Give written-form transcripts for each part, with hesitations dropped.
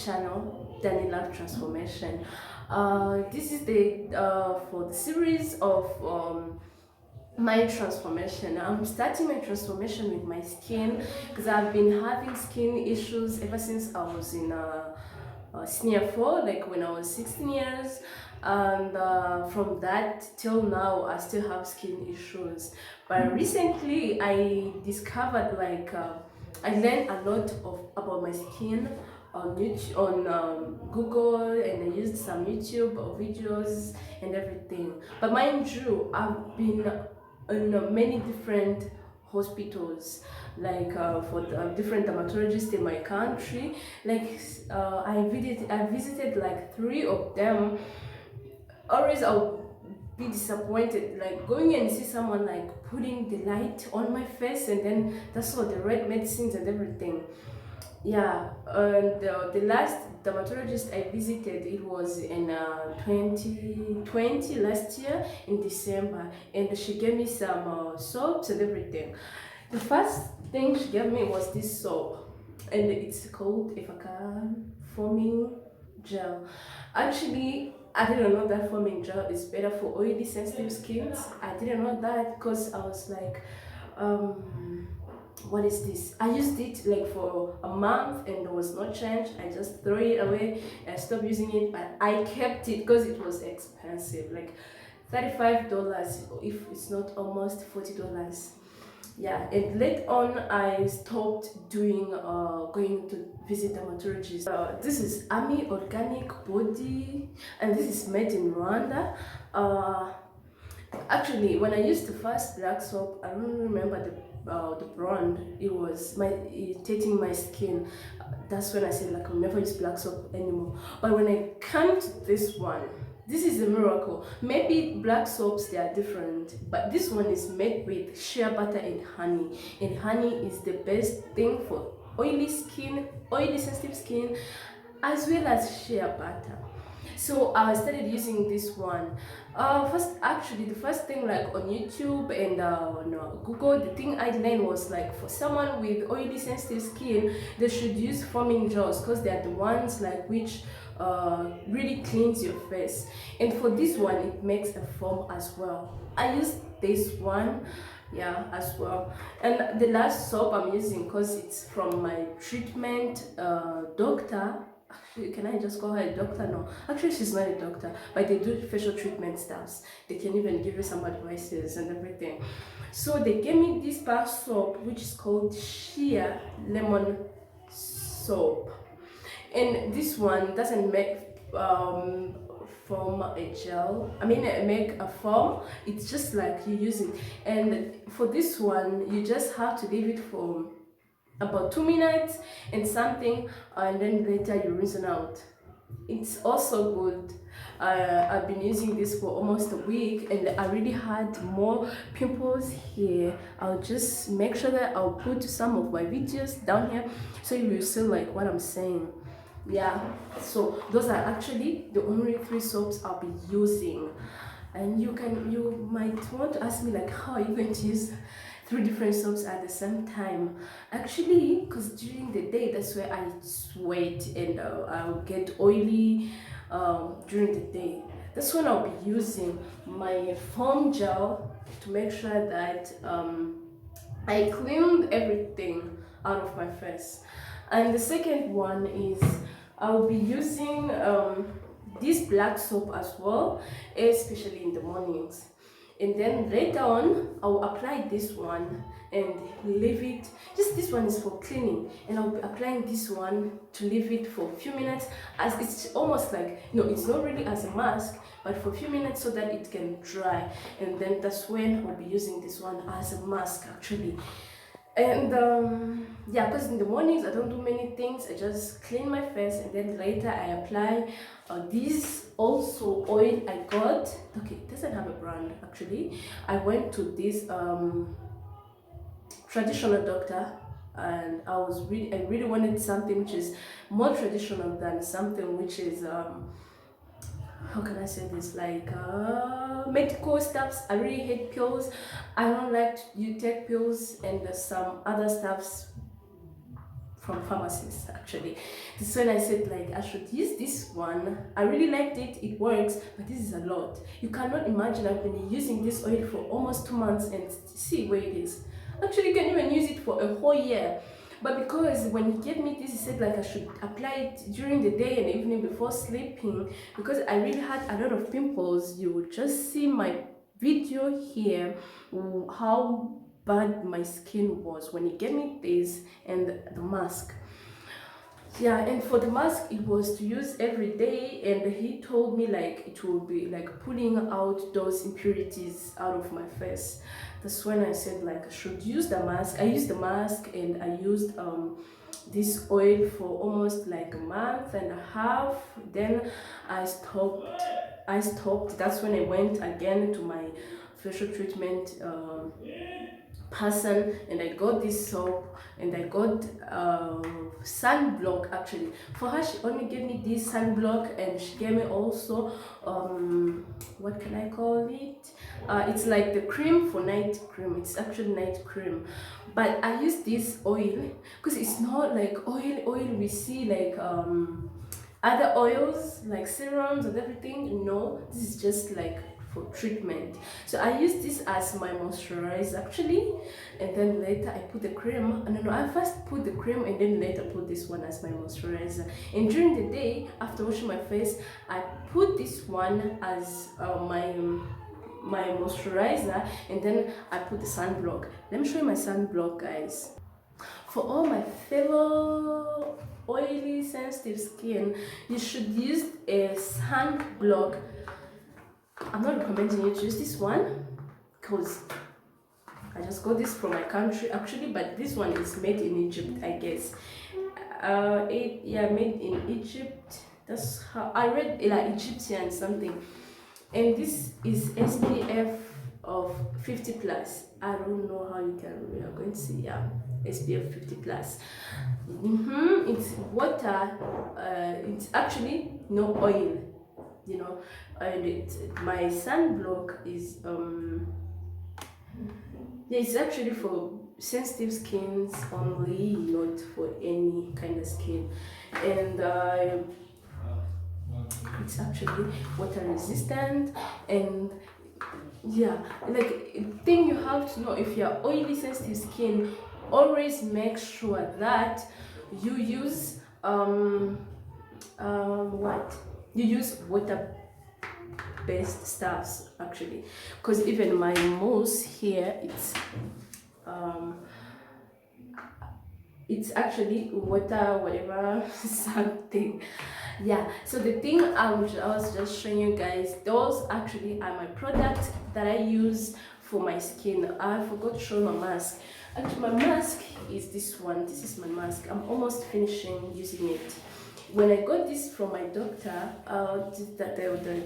channel, Daniela Transformation. This is the for the series of my transformation. I'm starting my transformation with my skin because I've been having skin issues ever since I was in senior 4, like when I was 16 years, and from that till now I still have skin issues. But recently I discovered I learned a lot about my skin on YouTube, on Google, and I used some YouTube videos and everything. But mind you, I've been in many different hospitals, for the different dermatologists in my country. I visited like 3 of them. Always I'll be disappointed, like going and see someone like putting the light on my face, and then that's all the red medicines and everything. Yeah, and the last dermatologist I visited, it was in 2020, last year in December, and she gave me some soaps and everything. The first thing she gave me was this soap, and it's called Evacan Foaming Gel. Actually, I didn't know that foaming gel is better for oily, sensitive skins. I didn't know that because I was like, what is this? I used it like for a month and there was no change. I just threw it away and stopped using it, but I kept it because it was expensive, like $35, if it's not almost $40. Yeah, and later on I stopped doing going to visit dermatologists. This is Ami Organic Body, and this is made in Rwanda. Actually, when I used the first black soap, I don't remember the brand. It was irritating my skin. That's when I said like I'll never use black soap anymore. But when I came to this one, this is a miracle. Maybe black soaps, they are different, but this one is made with shea butter and honey. And honey is the best thing for oily skin, oily sensitive skin, as well as shea butter. So I started using this one. The first thing, like on YouTube and on Google, the thing I learned was like for someone with oily sensitive skin, they should use foaming gels because they are the ones like which really cleans your face. And for this one, it makes a foam as well. I use this one, yeah, as well. And the last soap I'm using, because it's from my treatment doctor. Actually, can I just call her a doctor? No, actually she's not a doctor, but they do facial treatment stuffs. They can even give you some advices and everything. So they gave me this bar soap which is called Shea Lemon Soap, and this one doesn't make form a gel, make a foam. It's just like you use it, and for this one you just have to leave it for about 2 minutes and something, and then later you rinse it out. It's also good. I've been using this for almost a week and I really had more pimples here. I'll just make sure that I'll put some of my videos down here so you will see like what I'm saying. Yeah, so those are actually the only 3 soaps I'll be using. And you might want to ask me like, how are you going to use 3 different soaps at the same time? Actually, because during the day that's where I sweat and I'll get oily during the day. That's when I'll be using my foam gel to make sure that I cleaned everything out of my face. And the second one is I'll be using this black soap as well, especially in the mornings. And then later on, I'll apply this one and leave it. Just this one is for cleaning, and I'll be applying this one to leave it for a few minutes, as it's almost like, no, it's not really as a mask, but for a few minutes so that it can dry. And then that's when I'll be using this one as a mask actually. And yeah, because in the mornings I don't do many things, I just clean my face, and then later I apply this also oil I got. Okay, it doesn't have a brand actually. I went to this traditional doctor, and I really wanted something which is more traditional than something which is how can I say this, like medical stuffs. I really hate pills. I don't like you take pills and some other stuffs from pharmacies actually. This is when I said like I should use this one. I really liked it, it works, but this is a lot. You cannot imagine, I've been using this oil for almost 2 months and see where it is. Actually, you can even use it for a whole year. But because when he gave me this, he said like I should apply it during the day and evening before sleeping, because I really had a lot of pimples. You will just see my video here how bad my skin was when he gave me this and the mask. Yeah, and for the mask it was to use every day, and he told me like it will be like pulling out those impurities out of my face. That's when I said like I should use the mask. I used the mask and I used this oil for almost like a month and a half. Then I stopped. That's when I went again to my facial treatment person, and I got this soap, and I got sunblock. Actually, for her she only gave me this sunblock, and she gave me also what can I call it, it's like the cream for night cream. It's actually night cream, but I use this oil because it's not like oil we see like other oils like serums and everything. No, this is just like for treatment. So I use this as my moisturizer actually, and then later I put the cream. No, I first put the cream and then later put this one as my moisturizer. And during the day after washing my face, I put this one as my moisturizer, and then I put the sunblock. Let me show you my sunblock, guys. For all my fellow oily sensitive skin, you should use a sunblock. I'm not recommending you to use this one because I just got this from my country actually, but this one is made in Egypt, I guess. Made in Egypt. That's how I read, like Egyptian something. And this is SPF of 50 plus. I don't know how you are going to see. Yeah, SPF 50 plus. It's water. It's actually no oil, you know. And my sunblock is it's actually for sensitive skins only, not for any kind of skin. And it's actually water resistant. And yeah, like thing you have to know, if you're oily sensitive skin, always make sure that you use you use water based stuffs actually, because even my mousse here, it's actually water whatever something. Yeah, so the thing I was just showing you guys, those actually are my products that I use for my skin. I forgot to show my mask. Actually my mask is this one. This is my mask. I'm almost finishing using it. When I got this from my doctor, the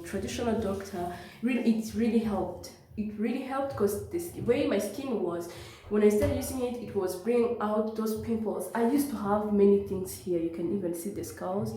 traditional doctor, it really helped. It really helped because the way my skin was, when I started using it, it was bringing out those pimples. I used to have many things here. You can even see the scars,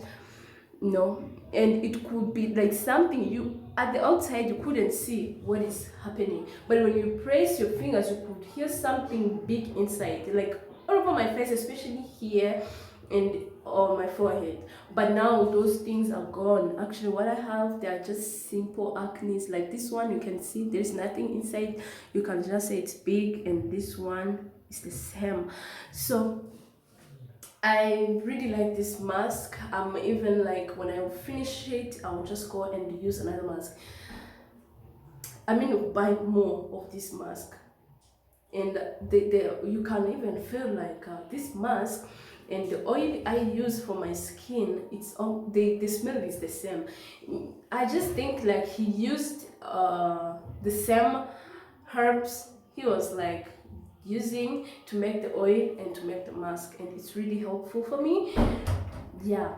and it could be like something you at the outside you couldn't see what is happening, but when you press your fingers, you could hear something big inside, like all over my face, especially here and on my forehead. But now those things are gone. Actually what I have, they are just simple acne. Like this one, you can see there's nothing inside, you can just say it's big, and this one is the same. So I really like this mask. I'm even like, when I finish it, I'll just go and use another mask. I mean, buy more of this mask. And you can even feel like this mask and the oil I use for my skin, it's all the smell is the same. I just think like he used the same herbs he was like using to make the oil and to make the mask, and it's really helpful for me. Yeah,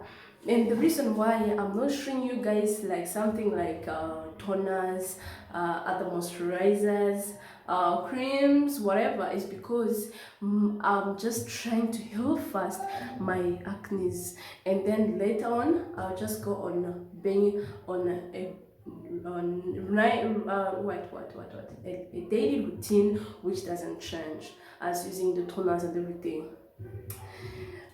and the reason why I'm not showing you guys like something like toners, other moisturizers, creams, whatever, is because I'm just trying to heal fast my acne, and then later on I'll just go on being on a daily routine which doesn't change, as using the toners and everything.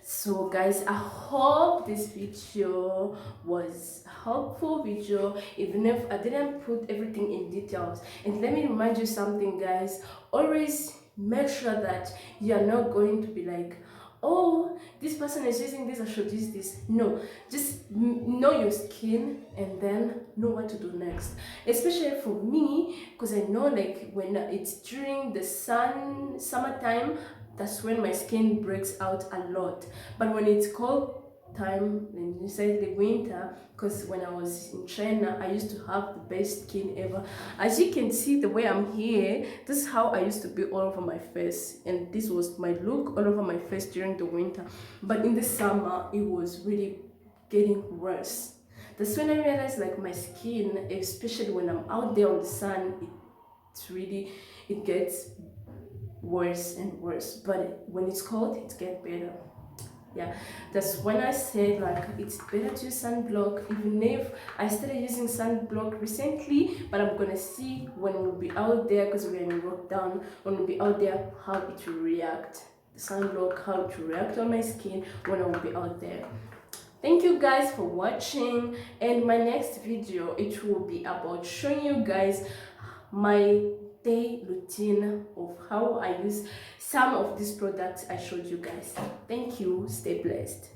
So guys, I hope this video was a helpful video, even if I didn't put everything in details. And let me remind you something, guys. Always make sure that you are not going to be like, oh, this person is using this, I should use this. No, just know your skin and then know what to do next. Especially for me, because I know like when it's during the summertime, that's when my skin breaks out a lot. But when it's cold time, and inside the winter, because when I was in China, I used to have the best skin ever. As you can see, the way I'm here, this is how I used to be all over my face, and this was my look all over my face during the winter. But in the summer, it was really getting worse. That's when I realized like my skin, especially when I'm out there on the sun, it gets worse and worse. But when it's cold, it gets better. Yeah, that's when I said like it's better to use sunblock. Even if I started using sunblock recently, but I'm gonna see when we'll be out there, because we're in lockdown, when we'll be out there, how it will react. The sunblock, how it will react on my skin when I will be out there. Thank you guys for watching, and my next video, it will be about showing you guys my day routine of how I use some of these products I showed you guys. Thank you. Stay blessed.